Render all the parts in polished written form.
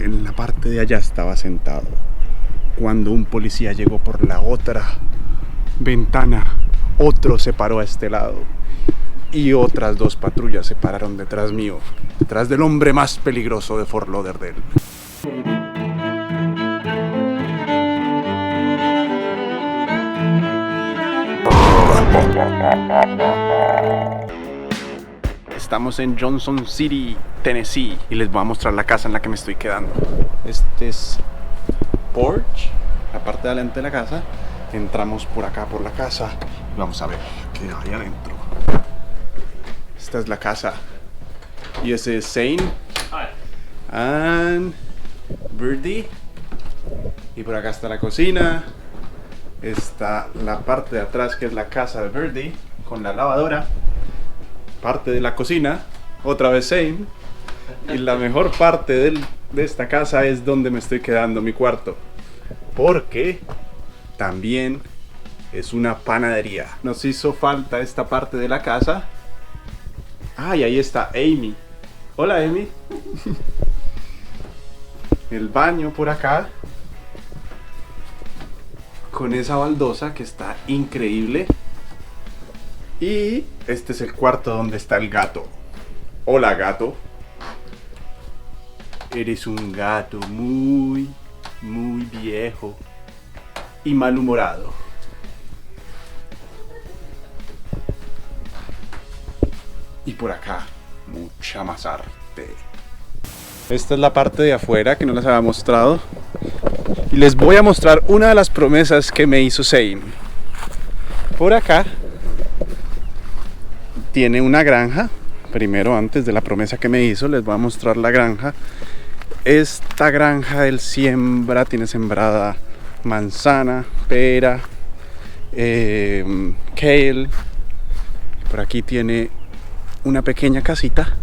en la parte de allá estaba sentado cuando un policía llegó por la otra ventana. Otro se paró a este lado y otras dos patrullas se pararon detrás mío, detrás del hombre más peligroso de Fort Lauderdale. Estamos en Johnson City, Tennessee, y les voy a mostrar la casa en la que me estoy quedando. Este es porch, la parte de adelante de la casa. Entramos por acá por la casa y vamos a ver qué hay adentro. Esta es la casa y ese es Zane and Birdie, y por acá está la cocina. Está la parte de atrás que es la casa de Birdie con la lavadora, parte de la cocina, otra vez Zane, y la mejor parte de esta casa es donde me estoy quedando, mi cuarto, porque también es una panadería. Nos hizo falta esta parte de la casa. Y ahí está Amy. Hola, Amy. El baño por acá, con esa baldosa que está increíble. Y este es el cuarto donde está el gato. Hola, gato. Eres un gato muy viejo y malhumorado. Y por acá, mucha más arte. Esta es la parte de afuera que no les había mostrado. Y les voy a mostrar una de las promesas que me hizo Zane. Por acá tiene una granja. Primero, antes de la promesa que me hizo, les voy a mostrar la granja. Esta granja él siembra, tiene sembrada manzana, pera, kale. Por aquí tiene una pequeña casita.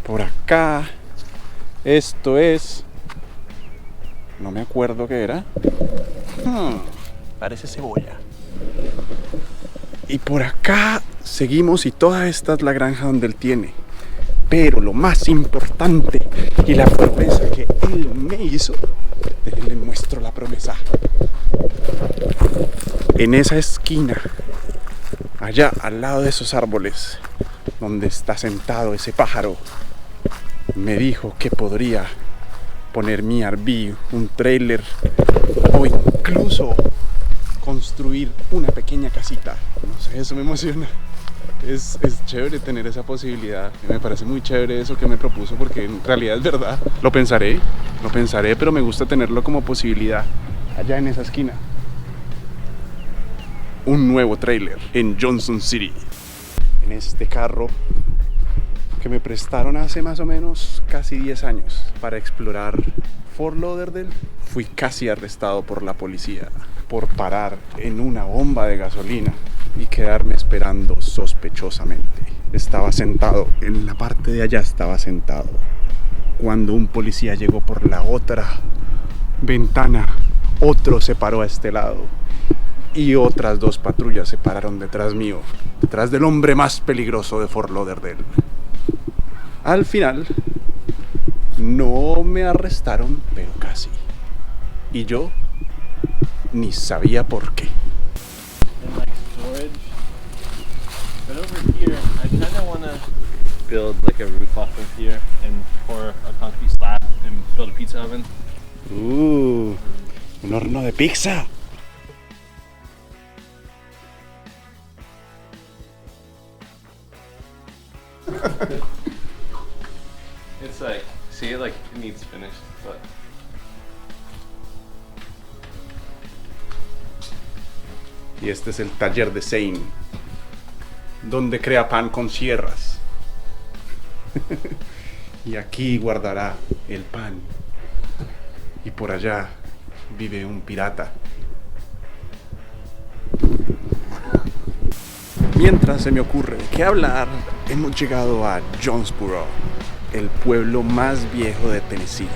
Por acá, esto es, no me acuerdo qué era. Parece cebolla. Y por acá seguimos y toda esta es la granja donde él tiene. Pero lo más importante y la promesa que él me hizo, les muestro la promesa. En esa esquina, allá al lado de esos árboles, donde está sentado ese pájaro, me dijo que podría poner mi RV, un trailer, o incluso construir una pequeña casita. No sé, eso me emociona. Es chévere tener esa posibilidad. Me parece muy chévere eso que me propuso, porque en realidad es verdad. Lo pensaré, pero me gusta tenerlo como posibilidad. Allá en esa esquina, un nuevo trailer en Johnson City. En este carro que me prestaron hace más o menos casi 10 años para explorar Fort Lauderdale, fui casi arrestado por la policía por parar en una bomba de gasolina y quedarme esperando sospechosamente. Estaba sentado, en la parte de allá estaba sentado, cuando un policía llegó por la otra ventana. Otro se paró a este lado y otras dos patrullas se pararon detrás mío, detrás del hombre más peligroso de Fort Lauderdale. Al final, no me arrestaron, pero casi. Y yo ni sabía por qué. But over here, I kind of want to build like a roof off of here and pour a concrete slab and build a pizza oven. Un horno de pizza. It's like, see, like it needs finished, but Y este es el taller de Zane, donde crea pan con sierras. Y aquí guardará el pan. Y por allá vive un pirata. Mientras se me ocurre de qué hablar, hemos llegado a Jonesboro, el pueblo más viejo de Tennessee.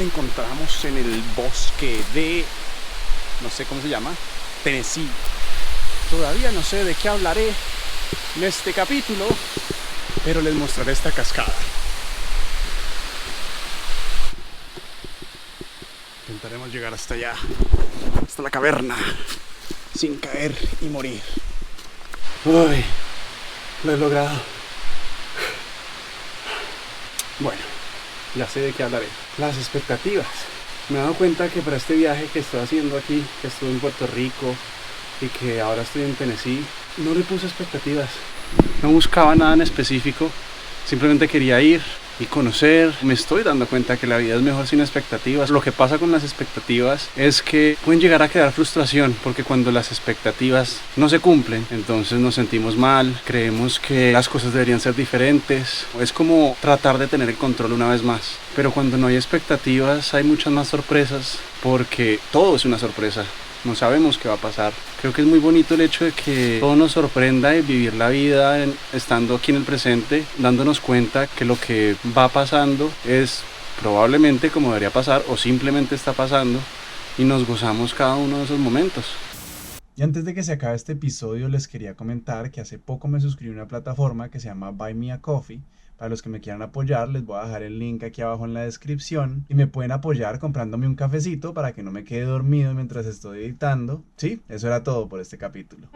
nos encontramos en el bosque de, no sé cómo se llama, Tennessee. Todavía no sé de qué hablaré en este capítulo, pero les mostraré esta cascada. Intentaremos llegar hasta allá, hasta la caverna, sin caer y morir. Uy, lo he logrado. Bueno, ya sé de qué hablaré. Las expectativas. Me he dado cuenta que para este viaje que estoy haciendo aquí, que estuve en Puerto Rico y que ahora estoy en Tennessee, no le puse expectativas. No buscaba nada en específico, simplemente quería ir y conocer. Me estoy dando cuenta que la vida es mejor sin expectativas. Lo que pasa con las expectativas es que pueden llegar a crear frustración, porque cuando las expectativas no se cumplen, entonces nos sentimos mal, creemos que las cosas deberían ser diferentes. Es como tratar de tener el control una vez más. Pero cuando no hay expectativas hay muchas más sorpresas, porque todo es una sorpresa. No sabemos qué va a pasar. Creo que es muy bonito el hecho de que todo nos sorprenda y vivir la vida estando aquí en el presente, dándonos cuenta que lo que va pasando es probablemente como debería pasar o simplemente está pasando y nos gozamos cada uno de esos momentos. Y antes de que se acabe este episodio, les quería comentar que hace poco me suscribí a una plataforma que se llama Buy Me a Coffee. Para los que me quieran apoyar, les voy a dejar el link aquí abajo en la descripción y me pueden apoyar comprándome un cafecito para que no me quede dormido mientras estoy editando. Sí, eso era todo por este capítulo.